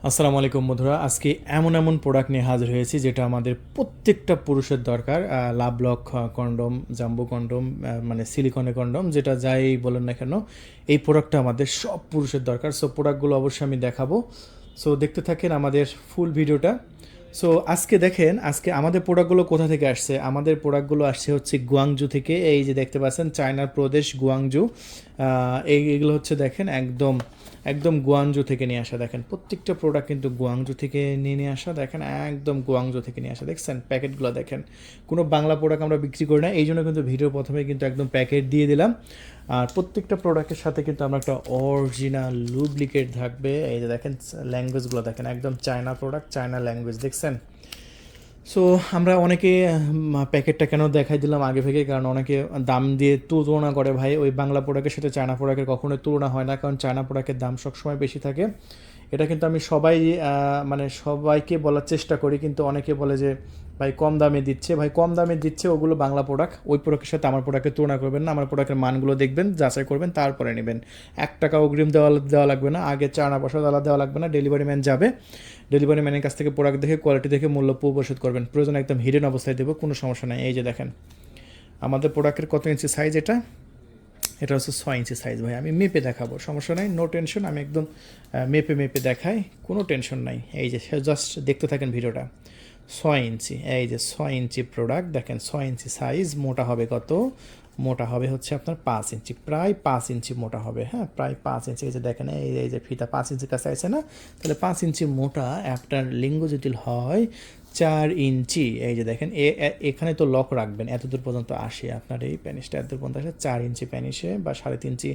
আসসালামু আলাইকুম বন্ধুরা, আজকে এমন প্রোডাক্ট নিয়ে হাজির হয়েছি যেটা আমাদের প্রত্যেকটা পুরুষের দরকার। লাভ লক কন্ডম, জাম্বো কন্ডম, মানে সিলিকনের কন্ডম, যেটা যাই বলেন না কেন, এই প্রোডাক্টটা আমাদের সব পুরুষের দরকার। সো প্রোডাক্টগুলো অবশ্যই আমি দেখাবো। সো দেখতে থাকেন আমাদের ফুল ভিডিওটা। সো আজকে দেখেন, আজকে আমাদের প্রোডাক্টগুলো কোথা থেকে আসছে। আমাদের প্রোডাক্টগুলো আসছে হচ্ছে গুয়াংজু থেকে। এই যে দেখতে পাচ্ছেন, চায়নার প্রদেশ গুয়াংজু। এইগুলো হচ্ছে দেখেন একদম একদম গুয়াংজু থেকে নিয়ে আসা। দেখেন প্রত্যেকটা প্রোডাক্ট কিন্তু গুয়াংজু থেকে নিয়ে আসা। দেখেন একদম গুয়াংজু থেকে নিয়ে আসা, দেখছেন প্যাকেটগুলো দেখেন। কোনো বাংলা প্রোডাক্ট আমরা বিক্রি করি না, এই জন্য কিন্তু ভিডিও প্রথমে কিন্তু একদম প্যাকেট দিয়ে দিলাম। আর প্রত্যেকটা প্রোডাক্টের সাথে কিন্তু আমরা একটা অরিজিনাল লুব্রিকেট থাকবে। এই যে দেখেন ল্যাঙ্গুয়েজগুলো দেখেন, একদম চায়না প্রোডাক্ট, চায়না ল্যাঙ্গুয়েজ, দেখছেন। সো আমরা অনেকে প্যাকেটটা কেন দেখাই দিলাম আগে থেকে, কারণ অনেকে দাম দিয়ে তুলনা করে। ভাই, ওই বাংলা প্রোডাক্টের সাথে চায়না প্রোডাক্টের কখনোই তুলনা হয় না, কারণ চায়না প্রোডাক্টের দাম সবসময় বেশি থাকে। এটা কিন্তু আমি মানে সবাইকে বলার চেষ্টা করি, কিন্তু অনেকে বলে যে ভাই কম দামে দিচ্ছে। ভাই কম দামে দিচ্ছে, ওগুলো বাংলা প্রোডাক্ট। ওই প্রোডাক্টের সাথে আমার প্রোডাক্টের তুলনা করবেন না। আমার প্রোডাক্টের মানগুলো দেখবেন, যাচাই করবেন, তারপরে নেবেন। 1 টাকা অগ্রিম দেওয়া লাগবে না, আগে চায়না পয়সা দেওয়া লাগবে না। ডেলিভারি ম্যান যাবে, ডেলিভারি ম্যানের কাছ থেকে প্রোডাক্ট দেখে, কোয়ালিটি দেখে মূল্য পরিশোধ করবেন। প্রয়োজন একদম হিডেন অবস্থায় দেবো, কোনো সমস্যা নেই। এই যে দেখেন আমাদের প্রোডাক্টের কত ইঞ্চি সাইজ। এটা এটা হচ্ছে 6 ইঞ্চি সাইজ। ভাই আমি মেপে দেখাবো, সমস্যা নাই, নো টেনশন। আমি একদম মেপে দেখাই, কোনো টেনশন নাই। এই যে জাস্ট দেখতে থাকেন ভিডিওটা। 6 ইঞ্চি, এই যে 6 ইঞ্চি প্রোডাক্ট দেখেন। 6 ইঞ্চি সাইজ। মোটা হবে কত? মোটা হবে হচ্ছে আপনার 5 ইঞ্চি, প্রায় 5 ইঞ্চি মোটা হবে। হ্যাঁ, প্রায় 5 ইঞ্চি। এই যে দেখেন, এই যে ফিতা 5 ইঞ্চির কাছে আছে না, তাহলে 5 ইঞ্চি মোটা আপনার লিঙ্গ যদি হয় 4 ইঞ্চি। এই যে দেখেন, এখানে তো লক রাখবেন, এতদূর পর্যন্ত আসে আপনার এই প্যানিসটা, এতদূর পর্যন্ত আসে 4 ইঞ্চি প্যানিসে, বা 3.5 ইঞ্চি,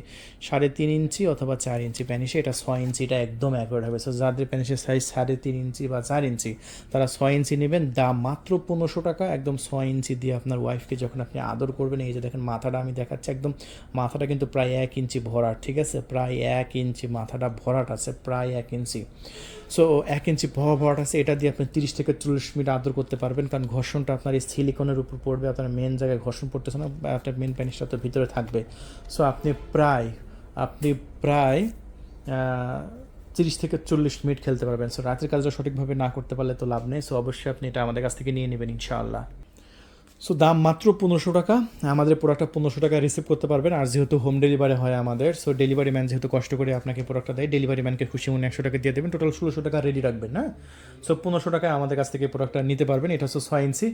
3.5 ইঞ্চি অথবা 4 ইঞ্চি প্যানিসে। এটা 6 ইঞ্চিটা একদম অ্যাকুরেট হবে। সো যাদের প্যানিসের সাইজ 3.5 ইঞ্চি বা 4 ইঞ্চি, তারা 6 ইঞ্চি নেবেন। দাম মাত্র 1500 টাকা। একদম 6 ইঞ্চি দিয়ে আপনার ওয়াইফকে যখন আপনি আদর করবেন, এই যে দেখেন মাথাটা আমি দেখাচ্ছি, একদম মাথাটা কিন্তু প্রায় 1 ইঞ্চি ভরাট, ঠিক আছে, প্রায় 1 ইঞ্চি মাথাটা ভরাট আছে, প্রায় 1 ইঞ্চি। সো 1 ইঞ্চি ভরাট আছে। এটা দিয়ে আপনি 30 থেকে 40 মিনিট আদর করতে পারবেন, কারণ ঘর্ষণটা আপনার এই সিলিকনের উপর পড়বে। আপনার মেন জায়গায় ঘর্ষণ পড়তেছে না, আপনার মেন প্যানিসটা তো ভিতরে থাকবে। সো আপনি প্রায় 30 থেকে 40 মিনিট খেলতে পারবেন। সো রাতের কাজটা সঠিকভাবে না করতে পারলে তো লাভ নেই। সো অবশ্যই আপনি এটা আমাদের কাছ থেকে নিয়ে নেবেন ইনশাআল্লাহ। সো দাম মাত্র 1500 টাকা। আমাদের প্রোডাক্টটা 1500 টাকা রিসিভ করতে পারবেন। আর যেহেতু হোম ডেলিভারি হয় আমাদের, সো ডেলিভারি ম্যান যেহেতু কষ্ট করে আপনাকে প্রোডাক্টটা দেয়, ডেলিভারি ম্যানকে খুশি মনে 100 টাকা দিয়ে দেবেন। টোটাল 1600 টাকা রেডি রাখবেন না। সো 1500 টাকায় আমাদের কাছ থেকে প্রোডাক্টটা নিতে পারবেন। এটা হচ্ছে 6 ইঞ্চি।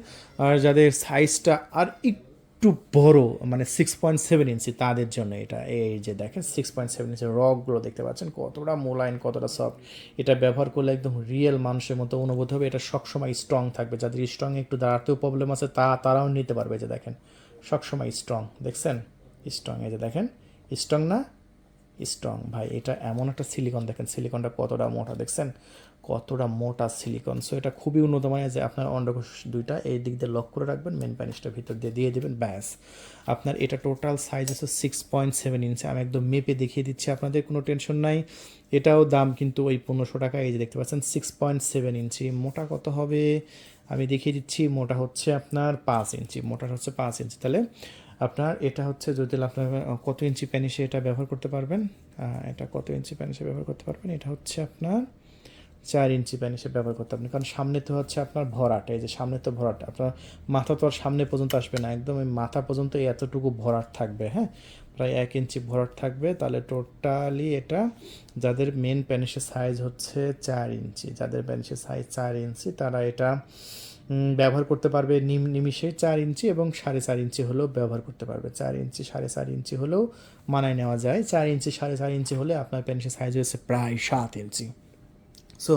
আর যাদের সাইজটা আর একটু বড়, মানে 6.7 ইঞ্চি, তাদের জন্য এটা। এই যে দেখেন 6.7 ইঞ্চি রকগুলো দেখতে পাচ্ছেন, কতটা মোলায়েম, কতটা সফট। এটা ব্যবহার করলে একদম রিয়েল মানুষের মতো অনুভূত হবে। এটা সবসময় স্ট্রং থাকবে। যাদের স্ট্রং একটু দাঁড়াতেও প্রবলেম আছে, তারাও নিতে পারবে। যে দেখেন সবসময় স্ট্রং, দেখছেন স্ট্রং। এই যে দেখেন স্ট্রং না, স্ট্রং। ভাই এটা এমন একটা সিলিকন, দেখেন সিলিকনটা কতটা মোটা, দেখছেন কতটা মোটা সিলিকন। সো এটা খুবই উন্নত মানের। যে আপনার অন্ডকোষ দুইটা এই দিক দিয়ে লক করে রাখবেন, মেন প্যানিসটা ভিতর দিয়ে দেবেন, ব্যাস। আপনার এটা টোটাল সাইজ হচ্ছে 6.7 ইঞ্চি। আমি একদম মেপে দেখিয়ে দিচ্ছি আপনাদের, কোনো টেনশন নাই। এটাও দাম কিন্তু ওই 1500 টাকা। এই যে দেখতে পাচ্ছেন 6.7 ইঞ্চি। মোটা কত হবে আমি দেখিয়ে দিচ্ছি। মোটা হচ্ছে আপনার 5 ইঞ্চি, মোটা হচ্ছে 5 ইঞ্চি। তাহলে আপনার এটা হচ্ছে, যদি আপনার কত ইঞ্চি প্যানিসে এটা ব্যবহার করতে পারবেন, এটা কত ইঞ্চি প্যানিসে ব্যবহার করতে পারবেন, এটা হচ্ছে আপনার 4 ইঞ্চি প্যানিসে ব্যবহার করতে পারবেন। কারণ সামনে তো হচ্ছে আপনার ভরাট, এই যে সামনে তো ভরাট, আপনার মাথা তো আর সামনে পর্যন্ত আসবে না, একদম এই মাথা পর্যন্ত এতটুকু ভরাট থাকবে। হ্যাঁ, প্রায় 1 ইঞ্চি ভরাট থাকবে। তাহলে টোটালি এটা যাদের মেন প্যানিসের সাইজ হচ্ছে 4 ইঞ্চি, যাদের প্যানিসের সাইজ 4 ইঞ্চি, তারা এটা ব্যবহার করতে পারবে নিমিষে। 4 ইঞ্চি এবং 4.5 ইঞ্চি হলেও ব্যবহার করতে পারবে। 4 ইঞ্চি 4.5 ইঞ্চি হলেও মানায় নেওয়া যায়। 4 ইঞ্চি 4.5 ইঞ্চি হলে আপনার প্যান্টের সাইজ হয়েছে প্রায় 7 ইঞ্চি। সো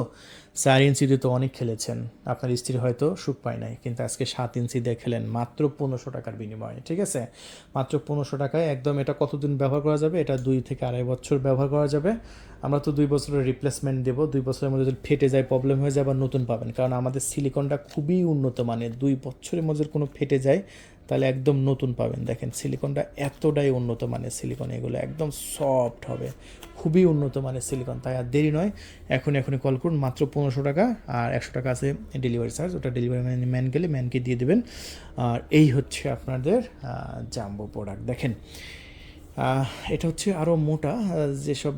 4 ইঞ্চি দিয়ে তো অনেক খেলেছেন, আপনার স্ত্রী হয়তো সুখ পায় নাই, কিন্তু আজকে 7 ইঞ্চি দিয়ে খেলেন মাত্র 1500 টাকার বিনিময়ে, ঠিক আছে। মাত্র 1500 টাকায় একদম। এটা কতদিন ব্যবহার করা যাবে? এটা 2 থেকে 2.5 বছর ব্যবহার করা যাবে। আমরা তো 2 বছরের রিপ্লেসমেন্ট দেবো। 2 বছরের মধ্যে যদি ফেটে যায়, প্রবলেম হয়ে যায়, আবার নতুন পাবেন। কারণ আমাদের সিলিকনটা খুবই উন্নত মানের। 2 বছরের মধ্যে কোনো ফেটে যায়, তাহলে একদম নতুন পাবেন। দেখেন সিলিকনটা এতটাই উন্নত মানের সিলিকন, এগুলো একদম সফট হবে, খুবই উন্নত মানের সিলিকন। তাই আর দেরি নয়, এখনই কল করুন। মাত্র 1500 টাকা। আর 100 টাকা আছে ডেলিভারি চার্জ, ওটা ডেলিভারি ম্যান গেলে ম্যানকে দিয়ে দেবেন। আর এই হচ্ছে আপনাদের জাম্বো প্রোডাক্ট। দেখেন এটা হচ্ছে আরও মোটা, যেসব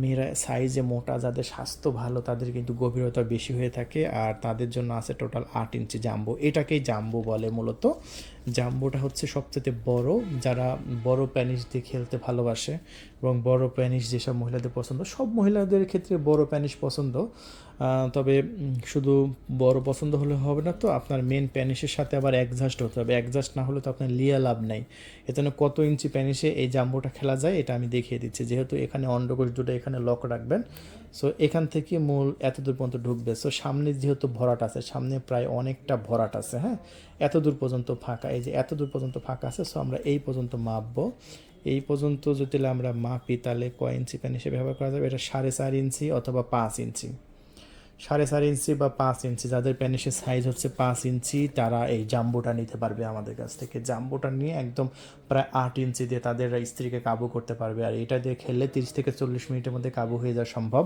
মেয়েরা সাইজে মোটা, যাদের স্বাস্থ্য ভালো, তাদের কিন্তু গভীরতা বেশি হয়ে থাকে, আর তাদের জন্য আছে টোটাল 8 ইঞ্চি জাম্বো। এটাকেই জাম্বো বলে মূলত। জাম্বোটা হচ্ছে সবচেয়ে বড়, যারা বড় প্যানিস দিয়ে খেলতে ভালোবাসে এবং বড় প্যানিস যেসব মহিলাদের পছন্দ, সব মহিলাদের ক্ষেত্রে বড় প্যানিস পছন্দ। তবে শুধু বড় পছন্দ হলে হবে না, তো আপনার মেন প্যানিসের সাথে আবার অ্যাডজাস্ট হতে হবে। অ্যাডজাস্ট না হলে তো আপনার লিয়া লাভ নেই। এজন্য কত ইঞ্চি প্যানিসে এই জাম্বোটা খেলা যায় এটা আমি দেখিয়ে দিচ্ছি। যেহেতু এখানে অন্ডকোষ দুটো এখানে লক রাখবেন, সো এখান থেকে মূল এতদূর পর্যন্ত ঢুকবে। সো সামনে যেহেতু ভরাট আছে, সামনে প্রায় অনেকটা ভরাট আছে, হ্যাঁ, এতদূর পর্যন্ত ফাঁকা, এই যে এতদূর পর্যন্ত ফাঁকা আছে। সো আমরা এই পর্যন্ত মাপবো। এই পর্যন্ত যদি আমরা মাপি তাহলে কয় ইঞ্চি প্যানিসে ব্যবহার করা যাবে? এটা 4.5 ইঞ্চি অথবা 5 ইঞ্চি। 4.5 ইঞ্চি বা 5 ইঞ্চি, যাদের প্যানিসের সাইজ হচ্ছে 5 ইঞ্চি, তারা এই জাম্বোটা নিতে পারবে আমাদের কাছ থেকে। জাম্বোটা নিয়ে একদম প্রায় 8 ইঞ্চি দিয়ে তাদের স্ত্রীকে কাবু করতে পারবে। আর এটা দিয়ে খেললে 30 থেকে 40 মিনিটের মধ্যে কাবু হয়ে যাওয়া সম্ভব।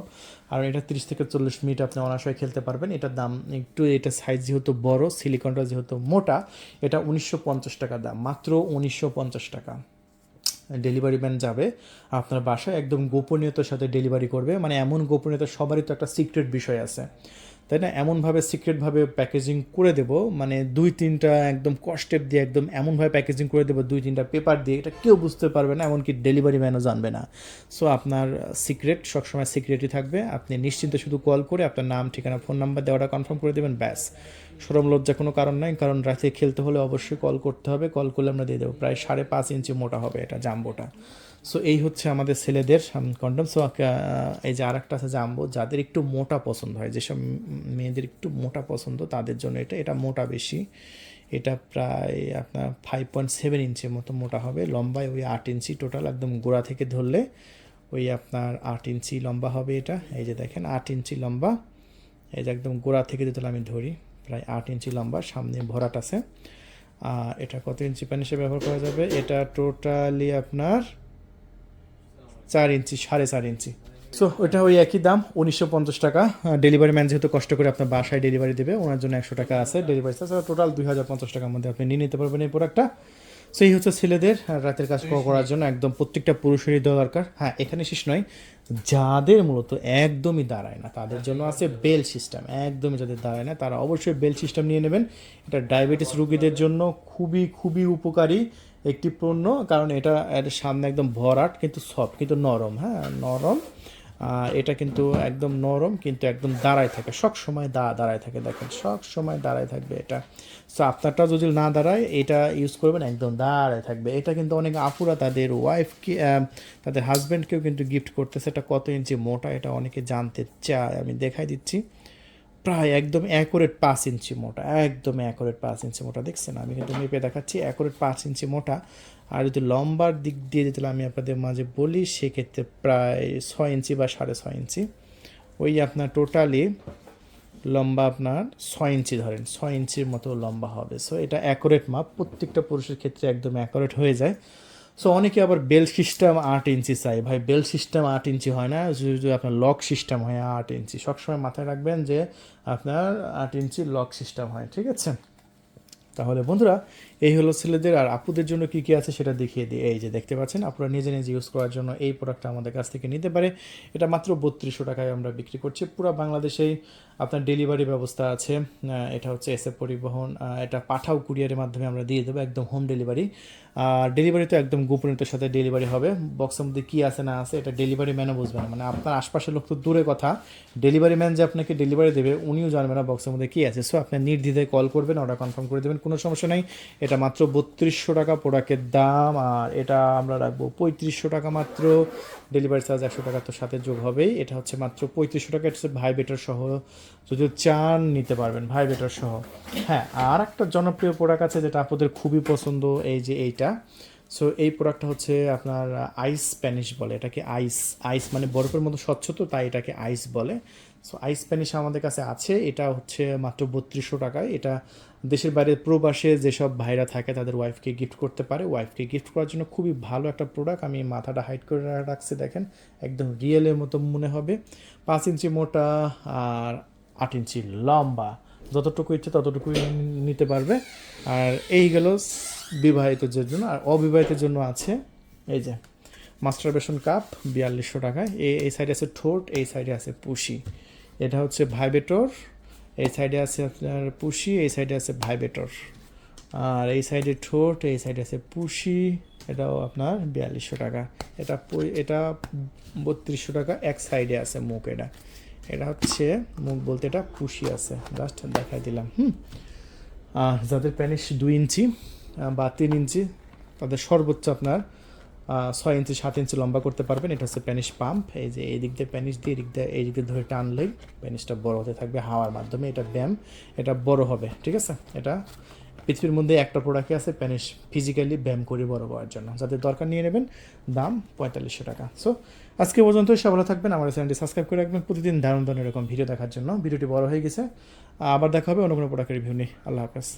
আর এটা 30 থেকে 40 মিনিট আপনি অনায়াসে খেলতে পারবেন। এটার দাম একটু, এটা সাইজ যেহেতু বড়, সিলিকনটা যেহেতু মোটা, এটা 1950 টাকা দাম, মাত্র 1950 টাকা। ডেলিভারি ম্যান যাবে আপনার বাসায়, একদম গোপনীয়তার সাথে ডেলিভারি করবে। মানে এমন গোপনীয়তা, সবারই তো একটা সিক্রেট বিষয় আছে, তাই না? এমনভাবে সিক্রেটভাবে প্যাকেজিং করে দেব, মানে 2-3টা একদম কষ্টেপ দিয়ে একদম এমনভাবে প্যাকেজিং করে দেবো, 2-3টা পেপার দিয়ে, এটা কেউ বুঝতে পারবে না, এমনকি ডেলিভারি ম্যানও জানবে না। সো আপনার সিক্রেট সবসময় সিক্রেটই থাকবে। আপনি নিশ্চিন্তে শুধু কল করে আপনার নাম, ঠিকানা, ফোন নাম্বার দেওয়াটা কনফার্ম করে দেবেন, ব্যাস। সরম লজ্জা কোনো কারণ নাই, কারণ রাতে খেলতে হলে অবশ্যই কল করতে হবে। কল করলে আমরা দিয়ে দেবো। প্রায় 5.5 ইঞ্চি মোটা হবে এটা জাম্বোটা। সো এই হচ্ছে আমাদের ছেলেদের কন্ডম। সো এই যে আর একটা আছে জাম্বো, যাদের একটু মোটা পছন্দ হয়, যেসব মেয়েদের একটু মোটা পছন্দ, তাদের জন্য এটা মোটা বেশি। এটা প্রায় আপনার 5.7 ইঞ্চির মতো মোটা হবে। লম্বায় ওই 8 ইঞ্চি টোটাল, একদম গোড়া থেকে ধরলে ওই আপনার 8 ইঞ্চি লম্বা হবে এটা। এই যে দেখেন 8 ইঞ্চি লম্বা, এই যে একদম গোড়া থেকে যদি আমি ধরি প্রায় 8 ইঞ্চি লম্বা, সামনে ভরাট আছে। এটা কত ইঞ্চি প্যানিসে ব্যবহার করা যাবে? এটা টোটালি আপনার 4 ইঞ্চি, 4.5 ইঞ্চি। সো ওইটা ওই একই দাম, 1950 টাকা। ডেলিভারি ম্যান যেহেতু কষ্ট করে আপনার বাসায় ডেলিভারি দেবে, ওনার জন্য 100 টাকা আছে ডেলিভারি চার্জ। টোটাল 2050 টাকার মধ্যে আপনি নিয়ে নিতে পারবেন এই প্রোডাক্টটা। সো এই হচ্ছে ছেলেদের রাতের কাজ করার জন্য একদম প্রত্যেকটা পুরুষেরই দেওয়া দরকার। হ্যাঁ, এখানে শেষ নয়, যাদের মূলত একদমই দাঁড়ায় না তাদের জন্য আছে বেল সিস্টেম। একদমই যাদের দাঁড়ায় না তারা অবশ্যই বেল সিস্টেম নিয়ে নেবেন। এটা ডায়াবেটিস রোগীদের জন্য খুবই খুবই উপকারী একটি পণ্য, কারণ এটা এর সামনে একদম ভরাট কিন্তু সফট, কিন্তু নরম, হ্যাঁ নরম। এটা কিন্তু একদম নরম, কিন্তু একদম দাঁড়ায় থাকে সব সময়, দাঁড়ায় থাকে, দেখেন সব সময় দাঁড়ায় থাকবে এটা। সো আপনারটা যদি না দাঁড়ায়, এটা ইউজ করবেন, একদম দাঁড়ায় থাকবে। এটা কিন্তু অনেক আপুরা তাদের ওয়াইফকে, তাদের হাজব্যান্ডকেও কিন্তু গিফট করতেছে। এটা কত ইঞ্চি মোটা এটা অনেকে জানতে চায়, আমি দেখাই দিচ্ছি। প্রায় একদম অ্যাকুরেট 5 ইঞ্চি মোটা, একদম অ্যাকুরেট 5 ইঞ্চি মোটা। দেখছেন আমি কিন্তু মেপে দেখাচ্ছি, অ্যাকুরেট 5 ইঞ্চি মোটা। আর যদি লম্বার দিক দিয়ে যদি আমি আপনাদের মাঝে বলি, সেক্ষেত্রে প্রায় 6 ইঞ্চি বা 6.5 ইঞ্চি। ওই আপনার টোটালি লম্বা আপনার 6 ইঞ্চি, ধরেন 6 ইঞ্চির মতো লম্বা হবে। সো এটা অ্যাকুরেট মাপ, প্রত্যেকটা পুরুষের ক্ষেত্রে একদম অ্যাকুরেট হয়ে যায়। সো অনেকে আবার বেল্ট সিস্টেম 8 ইঞ্চি চাই। ভাই বেল্ট সিস্টেম 8 ইঞ্চি হয় না, যদি আপনার লক সিস্টেম হয় 8 ইঞ্চি। সবসময় মাথায় রাখবেন যে আপনার 8 ইঞ্চি লক সিস্টেম হয়, ঠিক আছে? তাহলে বন্ধুরা, এই হলো ছেলেদের। আর আপুদের জন্য কী কী আছে সেটা দেখিয়ে দিই। এই যে দেখতে পাচ্ছেন, আপনারা নিজে নিজে ইউজ করার জন্য এই প্রোডাক্টটা আমাদের কাছ থেকে নিতে পারে। এটা মাত্র 3200 টাকায় আমরা বিক্রি করছি। পুরো বাংলাদেশেই আপনার ডেলিভারি ব্যবস্থা আছে। এটা হচ্ছে এসএফ পরিবহন, এটা পাঠাও কুরিয়ারের মাধ্যমে আমরা দিয়ে দেবো, একদম হোম ডেলিভারি। আর ডেলিভারি তো একদম গোপনীয়তার সাথে ডেলিভারি হবে। বক্সের মধ্যে কী আছে না আছে এটা ডেলিভারি ম্যানও বুঝবে না, মানে আপনার আশপাশের লোক তো দূরে কথা, ডেলিভারি ম্যান যে আপনাকে ডেলিভারি দেবে উনিও জানবে না বক্সের মধ্যে কী আছে। সো আপনি নির্দ্বিধায় কল করবেন, অর্ডার কনফার্ম করে দেবেন, কোনো সমস্যা নেই। এটা মাত্র 3200 টাকা প্রোডাক্টের দাম। আর এটা আমরা রাখবো 3500 টাকা মাত্র। ডেলিভারি চার্জ 100 টাকা তো সাথে যোগ হবেই। এটা হচ্ছে মাত্র 3500 টাকা। এটা হচ্ছে ভাইব্রেটর সহ, যদি চান নিতে পারবেন ভাইব্রেটর সহ। হ্যাঁ, আর একটা জনপ্রিয় প্রোডাক্ট আছে যেটা আপনাদের খুবই পছন্দ, এই যে এইটা। সো এই প্রোডাক্টটা হচ্ছে আপনার আইস স্প্যানিশ বলে এটাকে। আইস, আইস মানে বরফের মতো স্বচ্ছ, তো তাই এটাকে আইস বলে। সো আইস স্প্যানিশ আমাদের কাছে আছে। এটা হচ্ছে মাত্র 3200 টাকায়। এটা দেশের বাইরে প্রবাসে যেসব ভাইরা থাকে তাদের ওয়াইফকে গিফট করতে পারে। ওয়াইফকে গিফট করার জন্য খুবই ভালো একটা প্রোডাক্ট। আমি মাথাটা হাইড করে রাখছি, দেখেন একদম রিয়েলের মতো মনে হবে। 5 ইঞ্চি মোটা আর 8 ইঞ্চি লম্বা, যতটুকু ইচ্ছে ততটুকুই নিতে পারবে। আর এই গেল বিবাহিতদের জন্য। আর অবিবাহিতের জন্য আছে এই যে মাস্টারবেশন কাপ 4200 টাকায়। এই সাইডে আছে ঠোঁট, এই সাইডে আছে পুশি। এটা হচ্ছে ভাইবেটর, এই সাইডে আছে আপনার পুশি, এই সাইডে আছে ভাইবেটর। আর এই সাইডে ঠোঁট, এই সাইডে আছে পুশি, এটাও আপনার 4200 টাকা। এটা 3200 টাকা। এক সাইডে আছে মুখ। এটা হচ্ছে মুখ বলতে এটা পুশি আছে, জাস্ট দেখাই দিলাম। যাদের প্যানিস 2 ইঞ্চি বা 3 ইঞ্চি তাদের সর্বোচ্চ আপনার 6 ইঞ্চি 7 ইঞ্চি লম্বা করতে পারবেন। এটা হচ্ছে প্যানিস পাম্প। এই যে এই দিক দিয়ে প্যানিস দিয়ে এই দিক দিয়ে ধরে টানলেই প্যানিসটা বড় হতে থাকবে হাওয়ার মাধ্যমে। এটা ব্যায়াম, এটা বড় হবে, ঠিক আছে। এটা পৃথিবীর মধ্যে একটা প্রোডাক্টই আছে প্যানিস ফিজিক্যালি ব্যায়াম করে বড় করার জন্য। যাদের দরকার নিয়ে নেবেন, দাম 4500 টাকা। সো আজকে পর্যন্ত সব ভালো থাকবেন। আমার চ্যানেলটি সাবস্ক্রাইব করে রাখবেন প্রতিদিন দারুণ দারুণ এরকম ভিডিও দেখার জন্য। ভিডিওটি বড় হয়ে গেছে, আবার দেখা হবে অন্য কোনো প্রোডাক্টের রিভিউ নিয়ে। আল্লাহ হাফেজ।